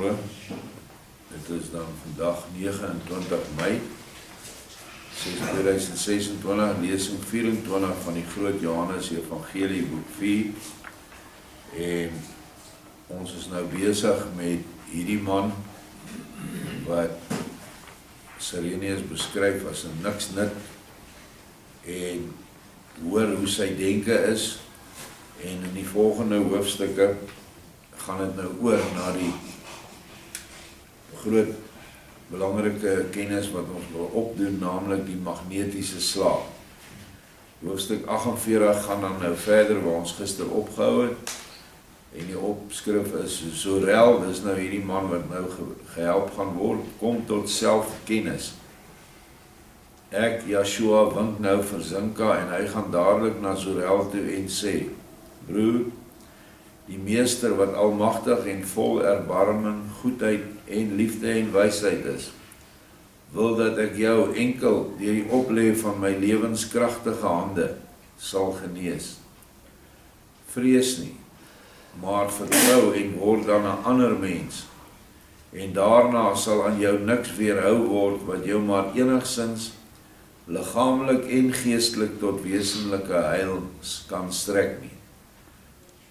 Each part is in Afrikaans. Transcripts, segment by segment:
Goeiemorgen, dit is dan vandag 29 mei 2026, lesing 24 van die Groot Johannes Evangelie boek 4 en ons is nou besig met hierdie man wat Sirenius beskryf as 'n niks nut en hoor hoe sy denke is en in die volgende hoofstukke gaan dit nou oor na die groot belangrike kennis wat ons wil opdoen, naamlik die magnetiese slaap. Hoofstuk 48 gaan dan nou verder waar ons gister opgehou het en die opskrif is Zorel, dis nou hierdie man wat nou gehelp gaan word, kom tot selfkennis. Ek, Yeshua, wink nou vir Zinka en hy gaan dadelik na Zorel toe en sê, broer, die meester wat almagtig en vol erbarming, goedheid en liefde en wysheid is, wil dat ek jou enkel deur die oplê van my lewenskragtige hande sal genees. Vrees nie, maar vertrou en word dan 'n ander mens, en daarna sal aan jou niks weerhou word wat jou maar enigsins liggaamlik en geestelik tot wesenlike heil kan strek nie.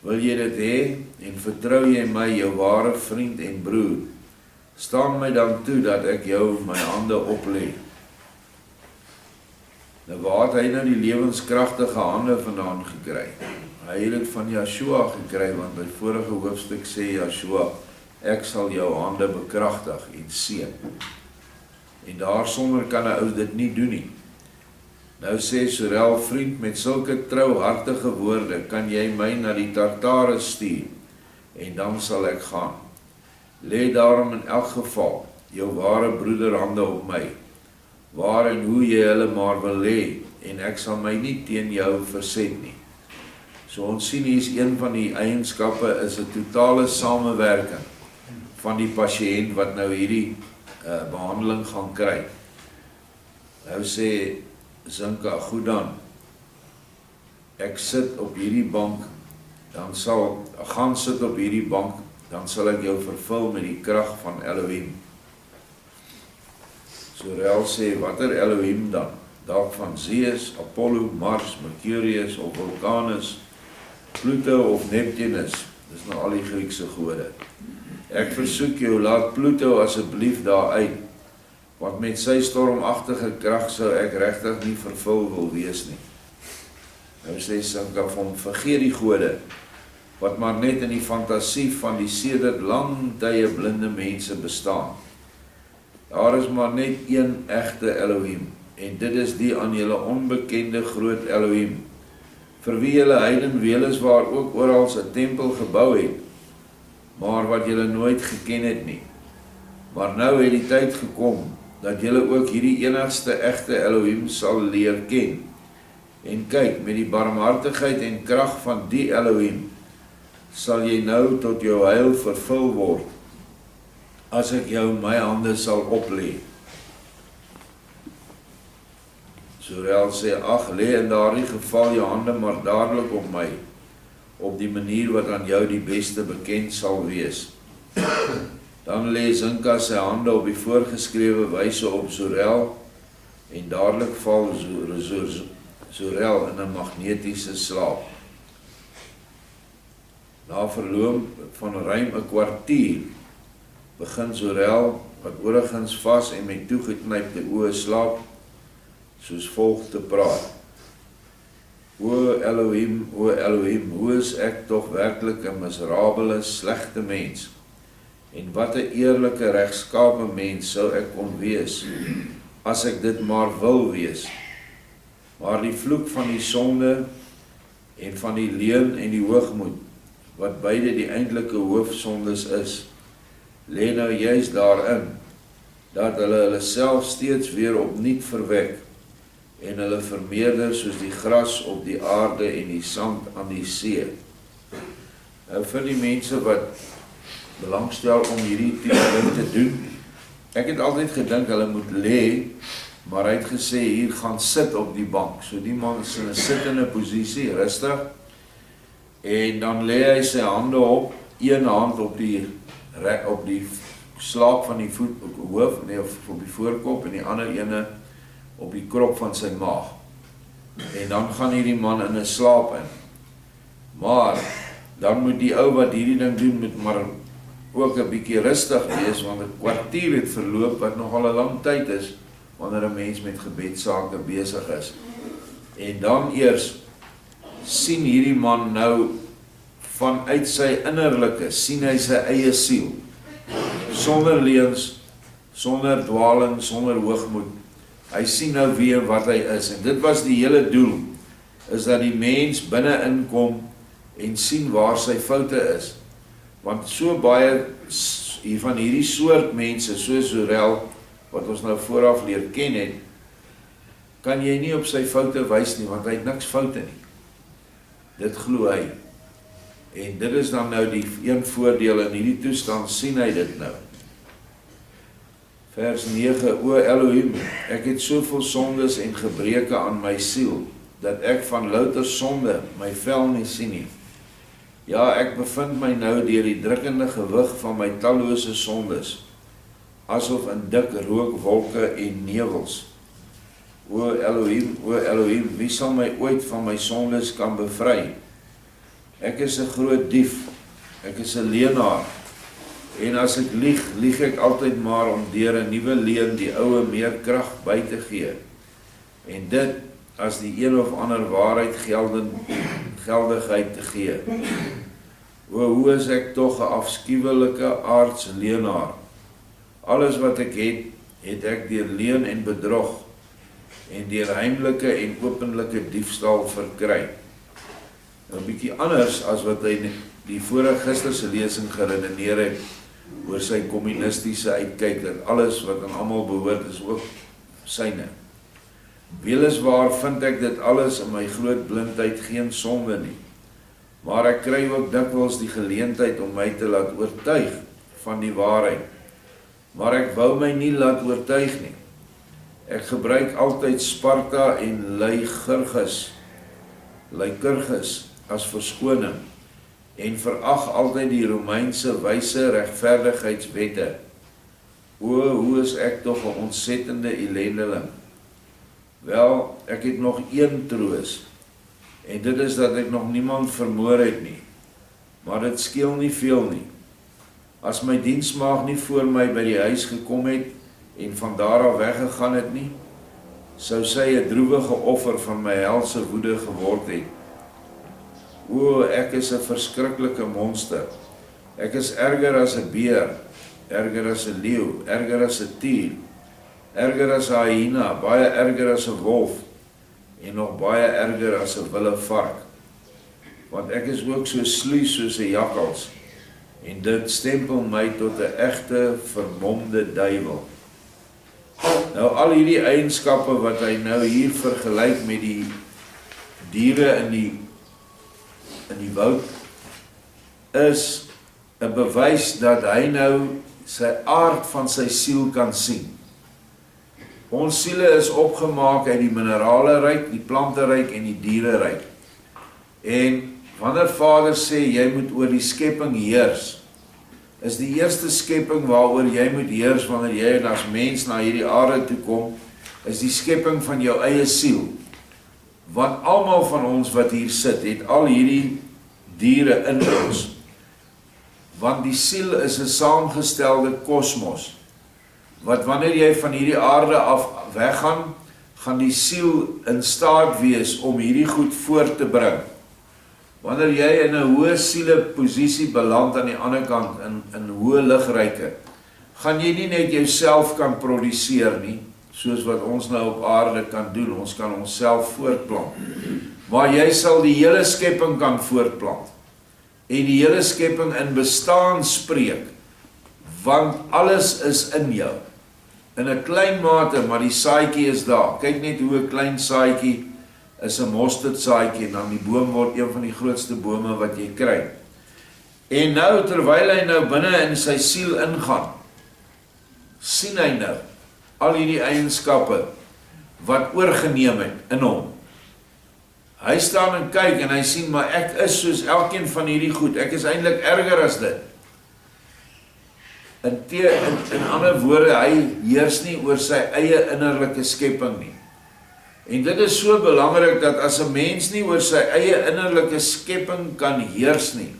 Wil jy dit hê en vertrou jy my, jou ware vriend en broer, staan my dan toe dat ek jou my hande oplê. Nou waar het hy nou die lewenskragtige hande vandaan gekry? Hy het dit van Yeshua gekry, want by vorige hoofstuk sê Yeshua, ek sal jou hande bekragtig en seën. En daarsonder kan 'n ou dit nie doen nie. Nou sê Zorel, vriend, met sulke trouhartige woorde kan jy my na die Tartare stuur, en dan sal ek gaan. Lê daarom in elk geval jou ware broederhande op my, waar en hoe jy hulle maar wil lê, en ek sal my nie teen jou verset nie. So ons sien hier is een van die eienskappe is 'n totale samewerking van die pasiënt wat nou hierdie behandeling gaan kry. Nou sê Zinka, goed dan, ek sit op hierdie bank, gaan sit op hierdie bank, dan sal ek jou vervul met die krag van Elohim. Zorel sê, watter Elohim dan? Dalk van Zeus, Apollo, Mars, Mercurius of Vulcanus, Pluto of Neptunus, dis nou al die Griekse gode. Ek versoek jou, laat Pluto asseblief daar uit, want met sy stormagtige krag sou ek regtig nie vervul wil wees nie. Nou sê Zinka vir hom, vergeet die gode, wat maar net in die fantasie van die sedert lang tye blinde mense bestaan. Daar is maar net een egte Elohim, en dit is die aan julle onbekende groot Elohim, vir wie julle heiden weliswaar ook oral 'n tempel gebou het, maar wat julle nooit geken het nie. Maar nou het die tyd gekom, dat julle ook hierdie enigste egte Elohim sal leer ken. En kyk, met die barmhartigheid en krag van die Elohim, sal jy nou tot jou heil vervul word, as ek jou my hande sal oplê. Zorel sê, ag, lê in daardie geval jou hande maar dadelik op my, op die manier wat aan jou die beste bekend sal wees. Dan lê Zinka sy hande op die voorgeskrewe wyse op Zorel, en dadelik val Zorel in 'n magnetiese slaap. Na verloop van ruim 'n kwartier, begin Zorel, wat oorigins vas en met toegeknypte oë slaap, soos volg te praat. O Elohim, hoe is ek tog werklik 'n miserabele, slegte mens, en wat 'n eerlike, regskape mens sou ek kon wees, as ek dit maar wil wees. Maar die vloek van die sonde, en van die leuen en die hoogmoed, wat beide die eintlike hoofsondes is, lê nou juis daarin, dat hulle self steeds weer opnuut verwek, en hulle vermeerder soos die gras op die aarde en die sand aan die see. Nou vir die mense wat belangstel om hierdie tipe ding te doen, ek het altyd gedink hulle moet lê, maar hy het gesê hier gaan sit op die bank, so die man is in 'n sittende posisie, rustig, en dan lê hy sy hande op, een hand op die op die slaap van die hoof, nee, of op die voorkop, en die ander ene op die krop van sy maag. En dan gaan hierdie man in 'n slaap in. Maar dan moet die ou wat hierdie ding doen, moet maar ook 'n bietjie rustig wees, want 'n kwartier het verloop, wat nogal 'n lang tyd is, wanneer 'n mens met gebedsake besig is. En dan eers sien hierdie man nou vanuit sy innerlike, sien hy sy eie siel, sonder leuns, sonder dwaling, sonder hoogmoed. Hy sien nou wie en wat hy is, en dit was die hele doel, is dat die mens binne inkom en sien waar sy foute is. Want so baie van hierdie soort mense, soos Zorel, wat ons nou vooraf leer ken het, kan jy nie op sy foute wys nie, want hy het niks foute nie. Dit glo hy. En dit is dan nou die een voordeel, in hierdie toestand sien hy dit nou. Vers 9, O Elohim, ek het soveel sondes en gebreke aan my siel, dat ek van louter sonde my vel nie sien nie. Ja, ek bevind my nou deur die drukkende gewig van my tallose sondes, asof in dik rookwolke en nevels. O Elohim, wie sal my ooit van my sondes kan bevry? Ek is 'n groot dief, ek is 'n leienaar, en as ek lieg ek altyd maar om deur 'n nuwe leuen die oue meer krag by te gee, en dit as die een of ander waarheid geldigheid te gee. O, hoe is ek tog 'n afskuwelike aards leienaar? Alles wat ek het ek deur leuen en bedrog, en deur heimlike en openlike diefstal verkry. 'n bietjie anders as wat hy die vorige gister se lesing geredeneer het oor sy kommunistiese uitkyk, dat alles wat aan almal behoort is ook syne. Weliswaar vind ek dit alles in my groot blindheid geen sonde nie, maar ek kry ook dikwels die geleentheid om my te laat oortuig van die waarheid, maar ek wou my nie laat oortuig nie. Ek gebruik altyd Sparta en Lycurgus as verskoning, en verag altyd die Romeinse wyse regverdigheidswette. O, hoe is ek tog 'n ontsettende ellendeling. Wel, ek het nog een troos, en dit is dat ek nog niemand vermoor het nie, maar dit skeel nie veel nie. As my diensmaag nie voor my by die huis gekom het, en van daar af weggegaan het nie, sou sy 'n droewige offer van my helse woede geword het. O, ek is 'n verskriklike monster. Ek is erger as 'n beer, erger as 'n leeu, erger as 'n tier, erger as 'n hyena, baie erger as 'n wolf, en nog baie erger as 'n wilde vark. Want ek is ook so sluis soos 'n jakkals, en dit stempel my tot 'n egte vermomde duiwel. Nou al hierdie eienskappe wat hy nou hier vergelyk met die diere in die woud, is 'n bewys dat hy nou sy aard van sy siel kan sien. Ons siele is opgemaak uit die minerale ryk, die plante ryk en die diere ryk. En wanneer Vader sê jy moet oor die skepping heers, is die eerste skepping waaroor jy moet heers wanneer jy as mens na hierdie aarde toe kom, is die skepping van jou eie siel. Want almal van ons wat hier sit, het al hierdie diere in ons. Want die siel is 'n saamgestelde kosmos, wat wanneer jy van hierdie aarde af weggaan, gaan die siel in staat wees om hierdie goed voort te bring. Wanneer jy in 'n hoë sieleposisie beland aan die ander kant, in hoë ligryke, gaan jy nie net jouself kan produseer nie, soos wat ons nou op aarde kan doen, ons kan onsself voortplant, maar jy sal die hele skepping kan voortplant, en die hele skepping in bestaan spreek, want alles is in jou, in 'n klein mate, maar die saadjie is daar. Kyk net hoe 'n klein saadjie is 'n mosterdsaadjie, en dan die boom word een van die grootste bome wat jy kry. En nou, terwyl hy nou binne in sy siel ingaan, sien hy nou al hierdie eienskappe wat oorgeneem het in hom. Hy staan en kyk en hy sien, maar ek is soos elkeen van hierdie goed, ek is eintlik erger as dit. In ander woorde, hy heers nie oor sy eie innerlike skepping nie. En dit is so belangrik dat as 'n mens nie oor sy eie innerlike skepping kan heers nie,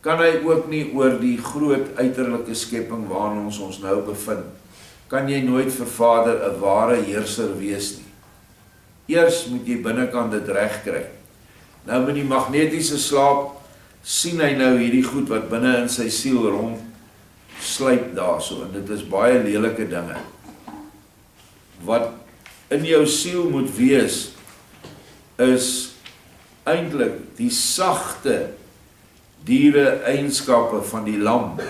kan hy ook nie oor die groot uiterlike skepping waarin ons nou bevind, kan jy nooit vir Vader 'n ware heerser wees nie. Eers moet jy binnekant dit reg kry. Nou met die magnetiese slaap sien hy nou hierdie goed wat binne in sy siel rond sluip daarso, en dit is baie lelike dinge. Wat in jou siel moet wees, is eintlik die sagte diere eienskappe van die lam,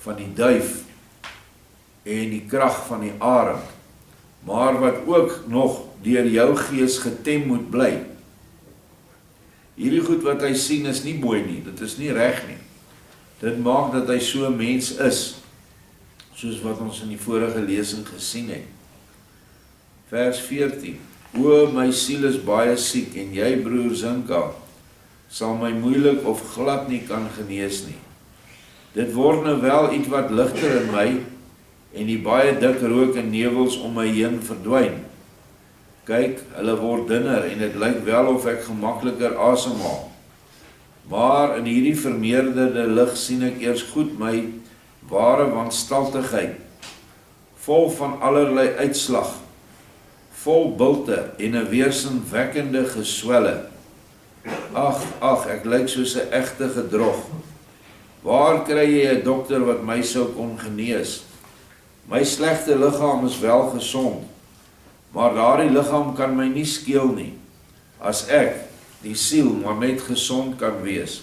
van die duif en die krag van die arend, maar wat ook nog deur jou gees getem moet bly. Hierdie goed wat hy sien is nie mooi nie, dit is nie reg nie. Dit maak dat hy so 'n mens is, soos wat ons in die vorige lesing gesien het. Vers 14. O, my siel is baie siek, en jy, broer Zinka, sal my moeilik of glad nie kan genees nie. Dit word nou wel iets wat ligter in my, en die baie dik rook en nevels om my heen verdwyn. Kyk, hulle word dunner, en dit lyk wel of ek gemakliker asemhaal. Maar in hierdie vermeerderde lig sien ek eers goed my ware wanstaltigheid, vol van allerlei uitslag, vol bulte en 'n weersinwekkende geswelle. Ag, ek lyk soos 'n egte gedrog. Waar kry jy 'n dokter wat my sou kon genees? My slegte liggaam is wel gesond, maar daardie liggaam kan my nie skeel nie, as ek, die siel, maar net gesond kan wees.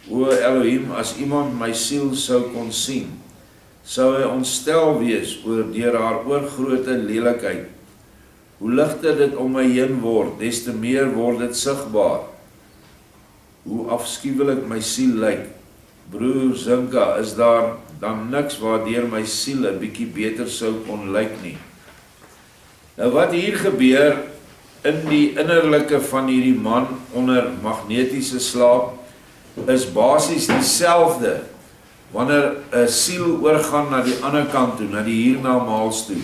O Elohim, as iemand my siel sou kon sien, sou hy ontstel wees deur haar oorgroote lelikheid. Hoe ligter dit om my heen word, des te meer word dit sigbaar. Hoe afskuwelik my siel lyk. Broer Zinka, is daar dan niks waardeur my siel 'n bietjie beter sou kon lyk nie? Nou wat hier gebeur in die innerlike van hierdie man onder magnetiese slaap, is basies dieselfde wanneer 'n siel oorgaan na die ander kant toe, na die hiernamaals toe,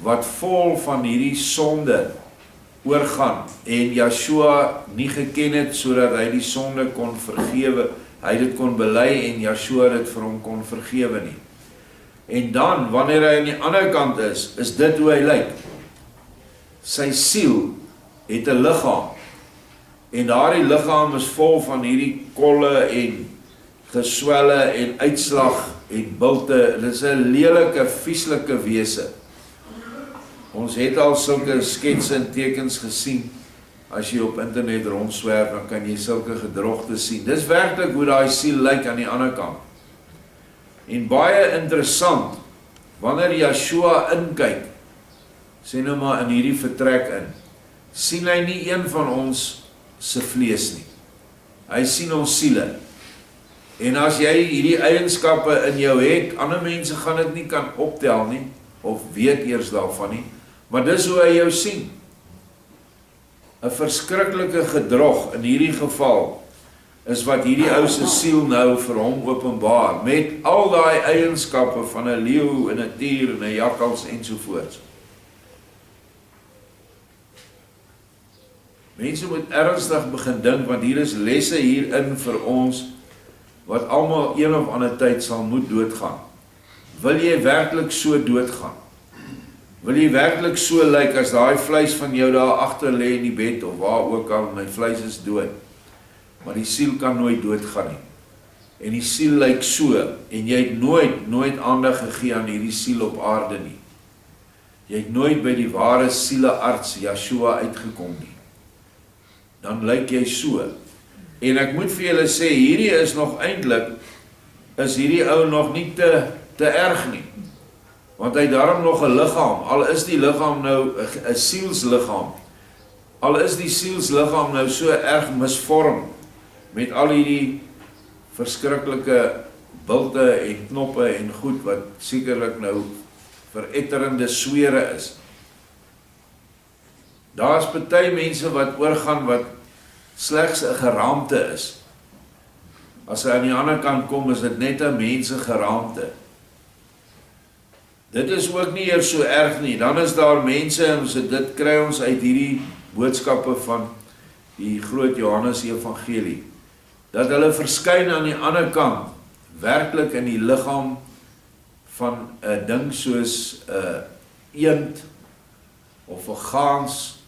wat vol van hierdie sonde oorgaan, en Yeshua nie geken het, sodat hy die sonde kon vergewe, hy dit kon bely, en Yeshua dit vir hom kon vergewe nie. En dan, wanneer hy aan die ander kant is dit hoe hy lyk. Sy siel het 'n liggaam, en daardie liggaam is vol van hierdie kolle en geswelle en uitslag en bulte. Dit is 'n lelike, vieslike wese. Ons het al sulke sketse en tekens gesien. As jy op internet rondswerf, dan kan jy sulke gedrogte sien. Dis werklik hoe daai siel lyk aan die ander kant. En baie interessant, wanneer Yeshua inkyk, sê nou maar in hierdie vertrek in, sien hy nie een van ons se vlees nie. Hy sien ons siele. En as jy hierdie eienskappe in jou het, ander mense gaan dit nie kan optel nie, of weet eers daarvan nie, maar dis hoe hy jou sien. 'n verskriklike gedrog in hierdie geval is wat hierdie ou se siel nou vir hom openbaar, met al daai eienskappe van 'n leeu en 'n tier en 'n jakkals ensovoorts. Mense moet ernstig begin dink, want hier is lesse hierin vir ons, wat almal een of ander tyd sal moet doodgaan. Wil jy werklik so doodgaan? Wil jy werklik so lyk as daai vleis van jou daar agter lê in die bed, of waar ook al, my vleis is dood, maar die siel kan nooit doodgaan nie. En die siel lyk so, en jy het nooit aandag gegee aan hierdie siel op aarde nie. Jy het nooit by die ware sielearts Yeshua uitgekom nie. Dan lyk jy so. En ek moet vir julle sê, hierdie is nog eintlik, is hierdie ou nog nie te erg nie. Want hy daarom nog 'n liggaam, al is die liggaam nou 'n sielsliggaam, al is die sielsliggaam nou so erg misvorm, met al hierdie verskriklike bulte en knoppe en goed, wat sekerlik nou veretterende swere is. Daar is party mense wat oorgaan wat slegs 'n geraamte is. As hy aan die ander kant kom, is dit net 'n mensegeraamte. Dit is ook nie eers so erg nie. Dan is daar mense, en dit kry ons uit hierdie boodskappe van die groot Johannes Evangelie, dat hulle verskyn aan die ander kant, werklik in die liggaam van 'n ding soos 'n eend, of 'n gans,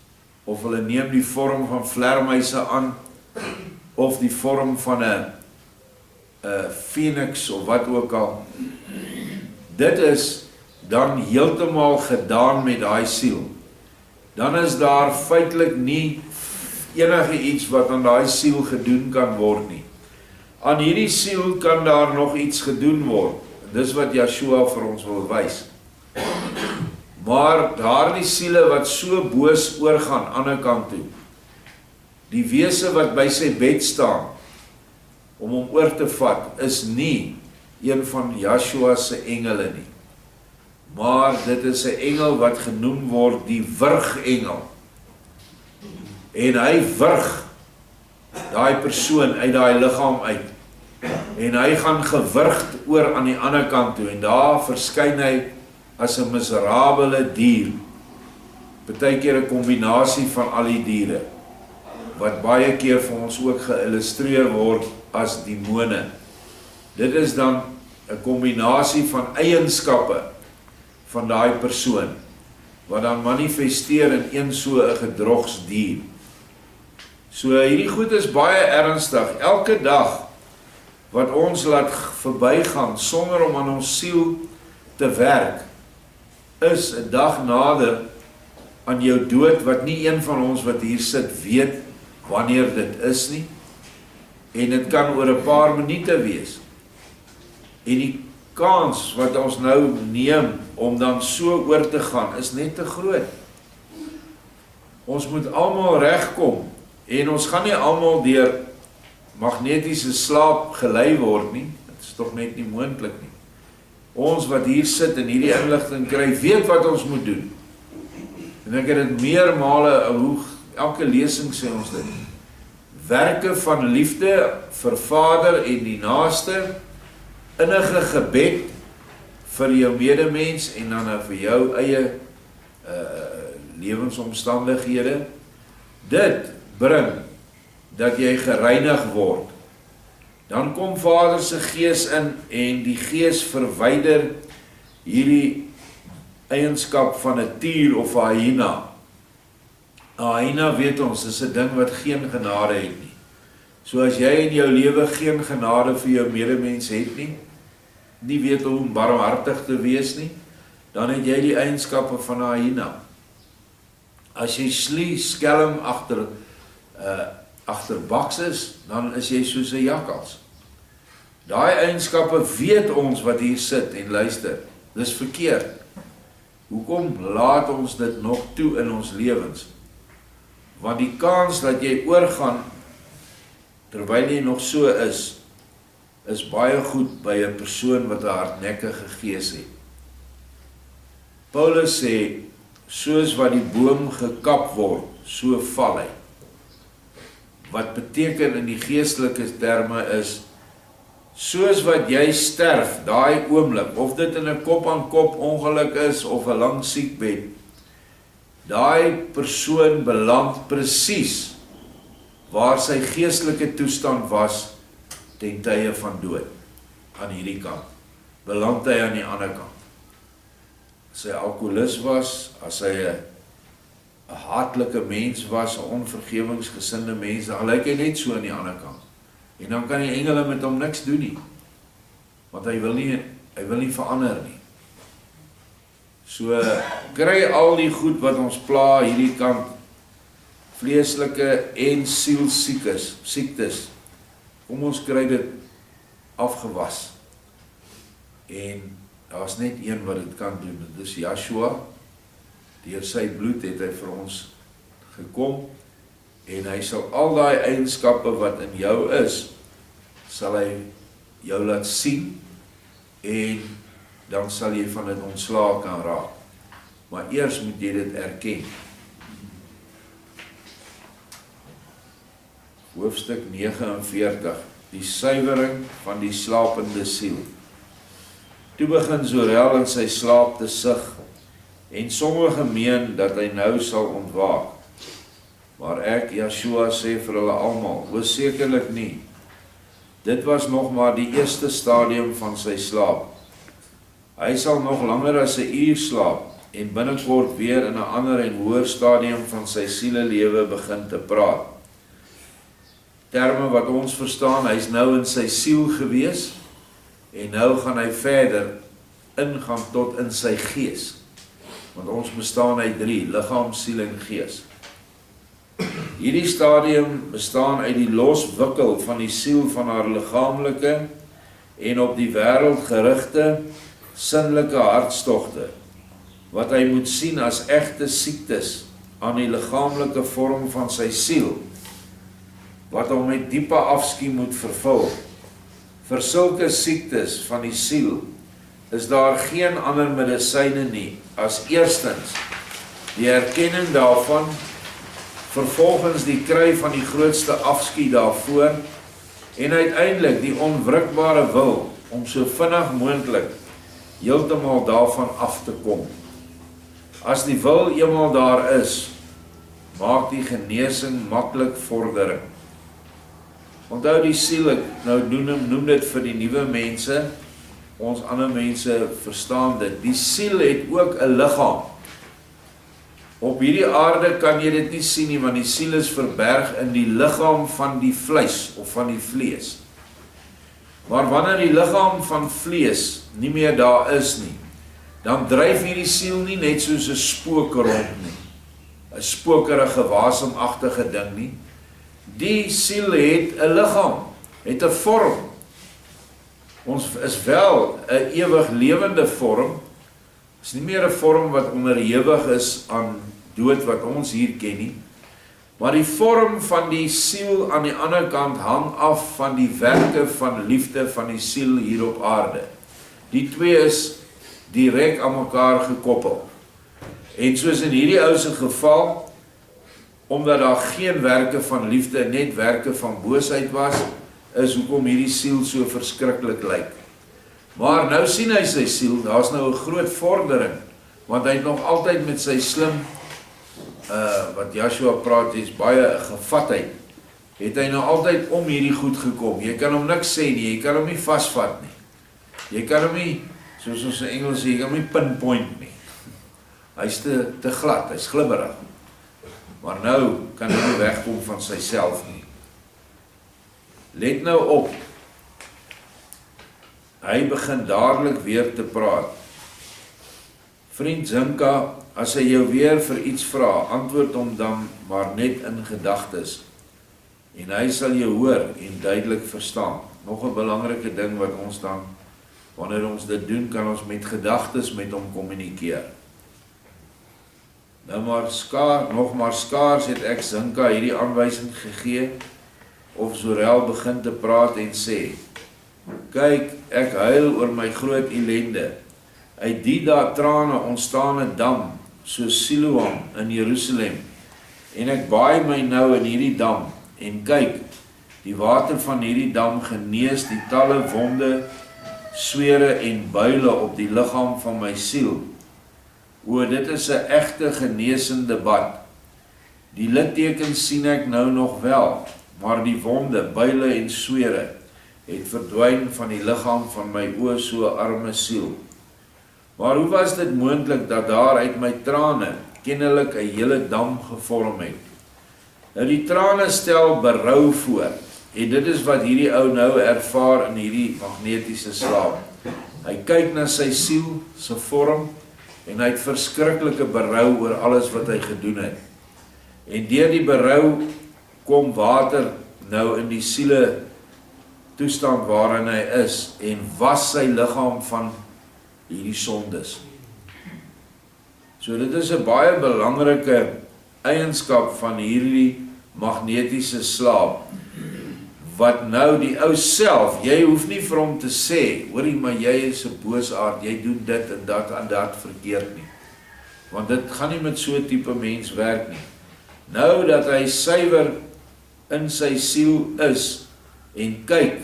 of hulle neem die vorm van vlermuise aan, of die vorm van 'n phoenix, of wat ook al. Dit is dan heeltemal gedaan met daai siel. Dan is daar feitelik nie enige iets wat aan daai siel gedoen kan word nie. Aan hierdie siel kan daar nog iets gedoen word. Dis wat Yeshua vir ons wil wys. Maar daardie siele wat so boos oorgaan ander kant toe, die wese wat by sy bed staan om hom oor te vat, is nie een van Yeshua se engele nie. Maar dit is 'n engel wat genoem word die wurgengel. En hy wurg daai persoon uit daai liggaam uit. En hy gaan gewurgd oor aan die ander kant toe. En daar verskyn hy as 'n miserabele dier. Partykeer 'n kombinasie van al die diere, wat baie keer vir ons ook geïllustreer word as demone. Dit is dan 'n kombinasie van eienskappe van daai persoon, wat dan manifesteer in een so 'n gedrogsdier. So hierdie goed is baie ernstig. Elke dag wat ons laat verbygaan sonder om aan ons siel te werk, is 'n dag nader aan jou dood, wat nie een van ons wat hier sit weet wanneer dit is nie. En dit kan oor 'n paar minute wees. En die kans wat ons nou neem om dan so oor te gaan, is net te groot. Ons moet almal regkom, en ons gaan nie almal deur magnetiese slaap gelei word nie. Dit is tog net nie moontlik nie. Ons wat hier sit en hierdie inligting kry, weet wat ons moet doen. En ek het dit meermale, elke lesing sê ons dit. Werke van liefde vir Vader en die naaste, innige gebed vir jou medemens en dan vir jou eie lewensomstandighede. Dit bring dat jy gereinig word. Dan kom Vader se Gees in en die Gees verwyder hierdie eienskap van 'n tier of 'n hyena. 'n Hyena, weet ons, is 'n ding wat geen genade het nie. So as jy in jou lewe geen genade vir jou medemens het nie weet hoe om barmhartig te wees nie, dan het jy die eienskappe van 'n hyena. As jy skelm agterbaks is, dan is jy soos 'n jakkals. Daai eienskappe weet ons wat hier sit en luister. Dis verkeerd. Hoekom laat ons dit nog toe in ons lewens? Want die kans dat jy oorgaan terwyl jy nog so is baie goed by 'n persoon wat 'n hardnekkige gees het. Paulus sê, soos wat die boom gekap word, so val hy. Wat beteken in die geestelike terme is, soos wat jy sterf, daai oomblik, of dit in 'n kop-aan-kop ongeluk is, of 'n lang siekbed, daai persoon beland presies waar sy geestelike toestand was ten tye van dood, aan hierdie kant. Beland hy aan die ander kant. As hy alkoholist was, as hy 'n haatlike mens was, 'n onvergewingsgesinde mens, dan lyk hy net so aan die ander kant. En dan kan die engele met hom niks doen nie, want hy wil nie verander nie. So, kry al die goed wat ons pla hierdie kant, vleeslike en siektes, kom ons kry dit afgewas. En daar is net een wat dit kan doen, dit is Yeshua. Deur sy bloed het hy vir ons gekom, en hy sal al daai eienskappe wat in jou is, sal hy jou laat sien, en dan sal jy van dit ontslae kan raak. Maar eers moet jy dit erken. Hoofstuk 49, die suiwering van die slapende siel. Toe begin Zorel in sy slaap te sug, en sommige meen dat hy nou sal ontwaak. Maar ek, Yeshua, sê vir hulle almal, sekerlik nie. Dit was nog maar die eerste stadium van sy slaap. Hy sal nog langer as 'n uur slaap, en binnenkort weer in 'n ander en hoër stadium van sy sielelewe begin te praat. Terme wat ons verstaan, hy is nou in sy siel gewees, en nou gaan hy verder ingaan tot in sy gees. Want ons bestaan uit 3, liggaam, siel en gees. Hierdie stadium bestaan uit die loswikkel van die siel van haar liggaamlike en op die wêreld gerigte sinnelike hartstogte, wat hy moet sien as egte siektes aan die liggaamlike vorm van sy siel, wat hom met diepe afskuw moet vervul. Vir sulke siektes van die siel is daar geen ander medisyne nie, as eerstens die erkenning daarvan, vervolgens die kry van die grootste afskuw daarvoor, en uiteindelik die onwrikbare wil om so vinnig moontlik heeltemal daarvan af te kom. As die wil eenmaal daar is, maak die genesing maklik vordering. Onthou die siel, ek nou noem dit vir die nuwe mense, ons ander mense verstaan dit. Die siel het ook 'n liggaam. Op hierdie aarde kan jy dit nie sien nie, want die siel is verberg in die liggaam van die vleis of van die vlees. Maar wanneer die liggaam van vlees nie meer daar is nie, dan dryf hierdie siel nie net soos 'n spook rond nie, 'n spokerige wasemagtige ding nie. Die siel het 'n liggaam, het 'n vorm. Ons is wel 'n ewig lewende vorm. Is nie meer 'n vorm wat onderhewig is aan dood wat ons hier ken nie. Maar die vorm van die siel aan die ander kant hang af van die werke van liefde van die siel hier op aarde. Die twee is direk aan mekaar gekoppel. En soos in hierdie ou se geval, omdat daar geen werke van liefde, net werke van boosheid was, is hoekom hierdie siel so verskriklik lyk. Maar nou sien hy sy siel, daar's nou 'n groot vordering, want hy het nog altyd met sy slim, wat Joshua praat, is baie gevatheid, het hy nou altyd om hierdie goed gekom. Jy kan hom niks sê nie, jy kan hom nie vasvat nie. Jy kan hom nie, soos ons in Engels sê, jy kan hom nie pinpoint nie. Hy's te glad, hy's glibberig. Maar nou kan hy nie wegkom van sy self nie. Let nou op. Hy begin dadelik weer te praat. Vriend Zinka, as hy jou weer vir iets vra, antwoord hom dan maar net in gedagtes. En hy sal jou hoor en duidelik verstaan. Nog 'n belangrike ding wat ons dan, wanneer ons dit doen, kan ons met gedagtes met hom kommunikeer. Nou maar skaars het ek Zinka hierdie aanwysing gegee, of Zorel begin te praat en sê, kyk, ek huil oor my groot ellende. Uit die daar trane ontstaan 'n dam, soos Siloam in Jerusalem, en ek baai my nou in hierdie dam, en kyk, die water van hierdie dam genees die talle wonde, swere en buile op die liggaam van my siel. Dit is 'n egte genesende bad. Die littekens sien ek nou nog wel, maar die wonde, buile en swere het verdwyn van die liggaam van my so arme siel. Maar hoe was dit moontlik dat daar uit my trane kennelik 'n hele dam gevorm het? Nou die trane stel berou voor, en dit is wat hierdie ou nou ervaar in hierdie magnetiese slaap. Hy kyk na sy siel se vorm, en hy het verskriklike berou oor alles wat hy gedoen het. En deur die berou kom water nou in die siele toestand waarin hy is, en was sy liggaam van hierdie sondes. So dit is 'n baie belangrike eienskap van hierdie magnetiese slaap, wat nou die ou self, jy hoef nie vir hom te sê, hoorie, maar jy is 'n boosaard, jy doen dit en dat verkeerd nie. Want dit gaan nie met so 'n tipe mens werk nie. Nou dat hy suiwer in sy siel is, en kyk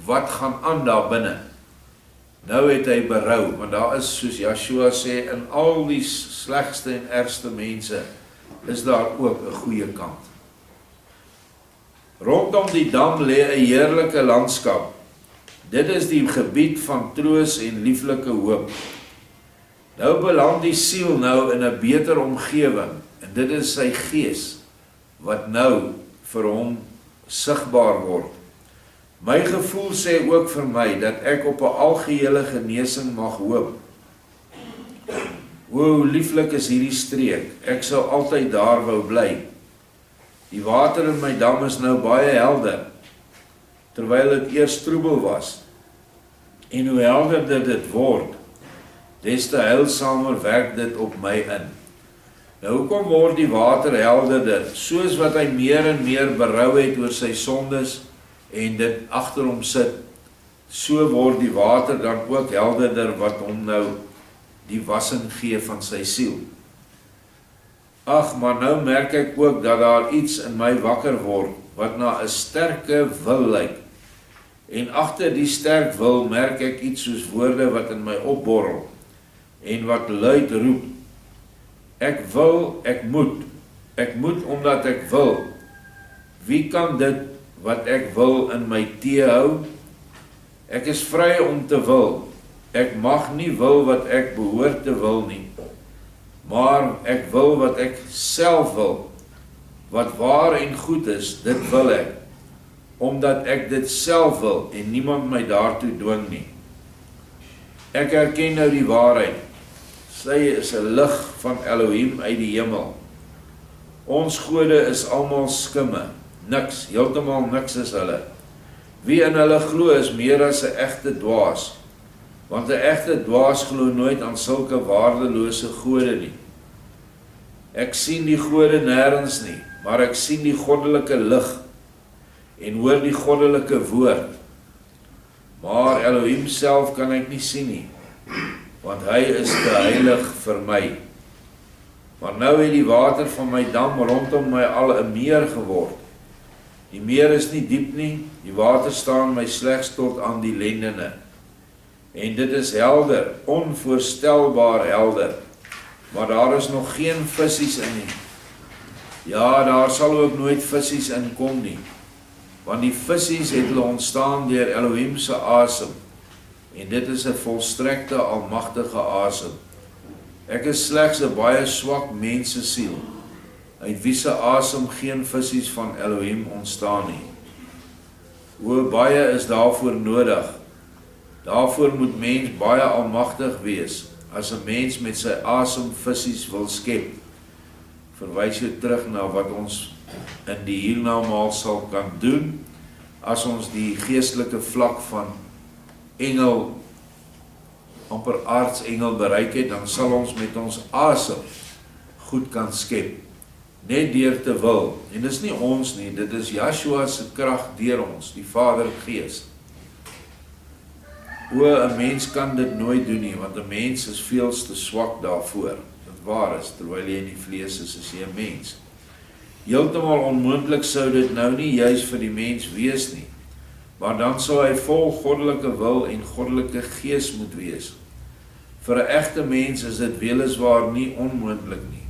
wat gaan aan daar binne. Nou het hy berou, want daar is, soos Joshua sê, in al die slegste en ergste mense, is daar ook 'n goeie kant. Rondom die dam lê 'n heerlike landskap. Dit is die gebied van troos en lieflike hoop. Nou beland die siel nou in 'n beter omgewing, en dit is sy gees, wat nou vir hom sigbaar word. My gevoel sê ook vir my, dat ek op 'n algehele genesing mag hoop. Hoe lieflik is hierdie streek, ek sou altyd daar wou bly. Die water in my dam is nou baie helder, terwyl dit eers troebel was. En hoe helderder dit word, des te heilsamer werk dit op my in. Nou hoekom word die water helderder? Soos wat hy meer en meer berou het oor sy sondes, en dit agter hom sit, so word die water dan ook helderder, wat hom nou die wassing gee van sy siel. Ag, maar nou merk ek ook dat daar iets in my wakker word, wat na 'n sterke wil lyk. En agter die sterk wil merk ek iets soos woorde wat in my opborrel, en wat luid roep. Ek wil, ek moet omdat ek wil. Wie kan dit wat ek wil in my teehou? Ek is vry om te wil. Ek mag nie wil wat ek behoort te wil nie, maar ek wil wat ek self wil. Wat waar en goed is, dit wil ek, omdat ek dit self wil en niemand my daartoe dwing nie. Ek erken nou die waarheid. Sy is 'n lig van Elohim uit die hemel. Ons gode is almal skimme, niks, heeltemal niks is hulle. Wie in hulle glo is meer as 'n egte dwaas, want 'n egte dwaas glo nooit aan sulke waardelose gode nie. Ek sien die gode nêrens nie, maar ek sien die goddelike lig en hoor die goddelike woord. Maar Elohim self kan ek nie sien nie, want hy is te heilig vir my. Maar nou het die water van my dam rondom my al 'n meer geword. Die meer is nie diep nie, die water staan my slegs tot aan die lendene. En dit is helder, onvoorstelbaar helder, maar daar is nog geen vissies in nie. Ja, daar sal ook nooit vissies in kom nie, want die vissies het hulle ontstaan deur Elohim se asem, en dit is 'n volstrekte almagtige asem. Ek is slegs 'n baie swak mensesiel, uit wie se asem geen vissies van Elohim ontstaan nie. Hoe baie is daarvoor nodig? Daarvoor moet mens baie almagtig wees, as 'n mens met sy asem vissies wil skep. Verwys jou terug na wat ons in die hiernamaal sal kan doen, as ons die geestelike vlak van engel, amper aardsengel bereik het, dan sal ons met ons asem goed kan skep, net deur te wil. En dis nie ons nie, dit is Joshua se krag deur ons, die Vader Gees. 'n mens kan dit nooit doen nie, want 'n mens is veel te swak daarvoor. Dit waar is, terwyl jy in die vlees is jy 'n mens. Heeltemal onmoontlik sou dit nou nie juis vir die mens wees nie, maar dan sou hy vol goddelike wil en goddelike gees moet wees. Vir 'n egte mens is dit weliswaar nie onmoontlik nie,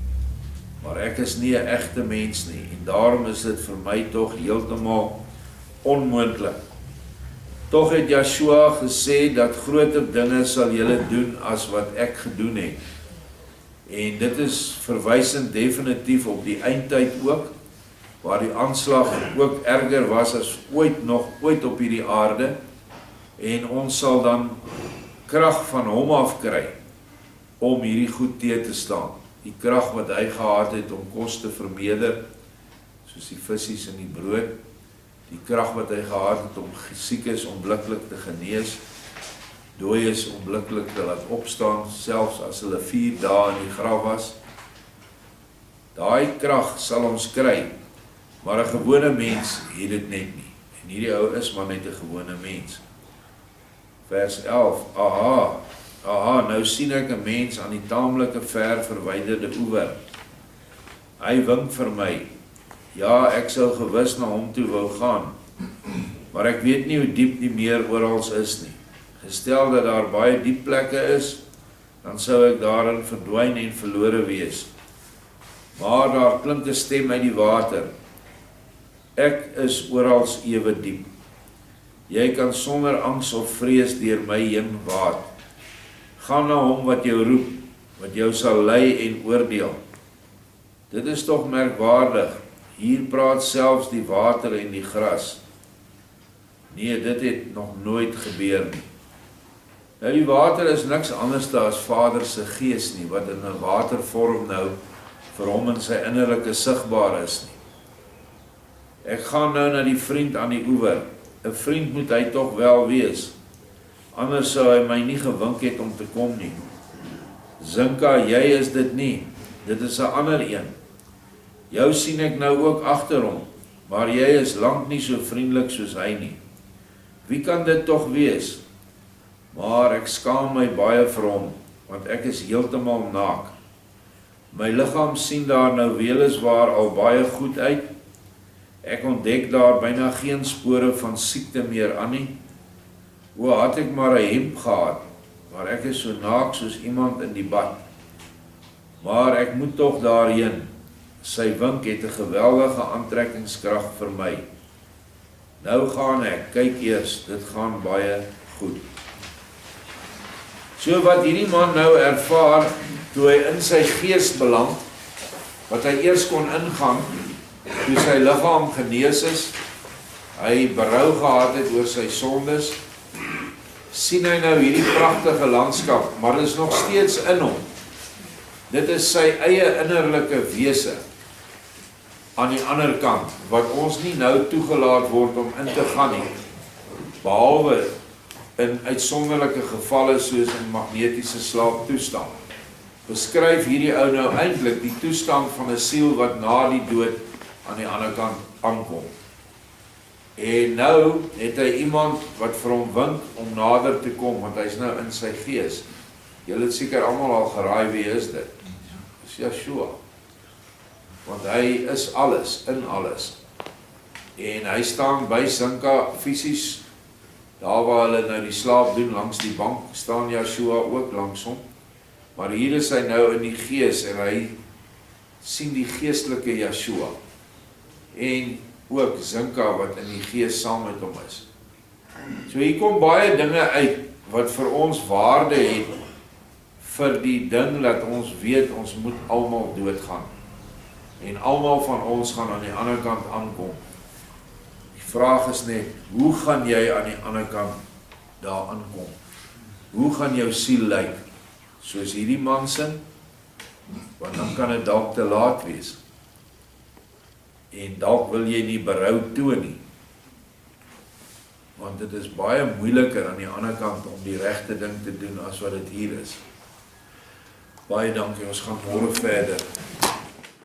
maar ek is nie 'n egte mens nie, en daarom is dit vir my tog heeltemal onmoontlik. Tog het Joshua gesê dat groter dinge sal julle doen as wat ek gedoen het. En dit is verwysend definitief op die eindtyd ook, waar die aanslag ook erger was as ooit op hierdie aarde, en ons sal dan krag van hom af kry om hierdie goed teë te staan. Die krag wat hy gehad het om kos te vermeerder, soos die vissies en die brood, die krag wat hy gehad het om siekes onmiddellik te genees, dooies onmiddellik te laat opstaan, selfs as hulle 4 dae in die graf was. Daai krag sal ons kry, maar 'n gewone mens het dit net nie. En hierdie ou is maar net 'n gewone mens. Vers 11, aha, nou sien ek 'n mens aan die taamlike ver verwyderde oewer. Hy wink vir my. Ja, ek sou gewis na hom toe wou gaan, maar ek weet nie hoe diep die meer oral is nie. Gestel dat daar baie diep plekke is, dan sou ek daarin verdwyn en verlore wees. Maar daar klink 'n stem uit die water. Ek is oral ewe diep. Jy kan sonder angs of vrees deur my heen waad. Gaan na hom wat jou roep, wat jou sal lei en oordeel. Dit is tog merkwaardig. Hier praat selfs die water en die gras. Nee, dit het nog nooit gebeur nie. Nou die water is niks anders as Vader se gees nie, wat in 'n watervorm nou vir hom in sy innerlike sigbaar is nie. Ek gaan nou na die vriend aan die oewer. 'n Vriend moet hy tog wel wees. Anders sou hy my nie gewink het om te kom nie. Zinka, jy is dit nie. Dit is 'n ander een. Jou sien ek nou ook agter hom, maar jy is lank nie so vriendelik soos hy nie. Wie kan dit tog wees? Maar ek skaam my baie vir hom, want ek is heeltemal naak. My liggaam sien daar nou weliswaar al baie goed uit. Ek ontdek daar byna geen spore van siekte meer aan nie. O, had ek maar 'n hemp gehad, maar ek is so naak soos iemand in die bad. Maar ek moet tog daarheen. Sy wink het 'n geweldige aantrekkingskrag vir my. Nou gaan ek, kyk eers, dit gaan baie goed. So wat hierdie man nou ervaar, toe hy in sy gees beland, wat hy eers kon ingaan, toe sy liggaam genees is, hy berou gehad het oor sy sondes, sien hy nou hierdie pragtige landskap, maar dit is nog steeds in hom. Dit is sy eie innerlike wese aan die ander kant, wat ons nie nou toegelaat word om in te gaan nie, behalwe in uitsonderlike gevalle soos in magnetiese slaaptoestand. Beskryf hierdie ou nou eintlik die toestand van 'n siel wat na die dood aan die ander kant aankom. En nou het hy iemand wat vir hom wink om nader te kom, want hy is nou in sy gees. Julle het seker almal al geraai wie is dit? Dis Yeshua. Want hy is alles, in alles. En hy staan by Zinka fisies, daar waar hulle nou die slaap doen langs die bank, staan Yeshua ook langs hom. Maar hier is hy nou in die gees en hy sien die geestelike Yeshua. En ook Zinka wat in die gees saam met hom is. So hier kom baie dinge uit wat vir ons waarde het vir die ding dat ons weet ons moet almal doodgaan. En almal van ons gaan aan die ander kant aankom. Die vraag is net, hoe gaan jy aan die ander kant daar aankom? Hoe gaan jou siel lyk? Soos hierdie man sin? Want dan kan dit dalk te laat wees. En dalk wil jy nie berou toon nie. Want dit is baie moeiliker aan die ander kant om die regte ding te doen as wat dit hier is. Baie dankie, ons gaan môre verder.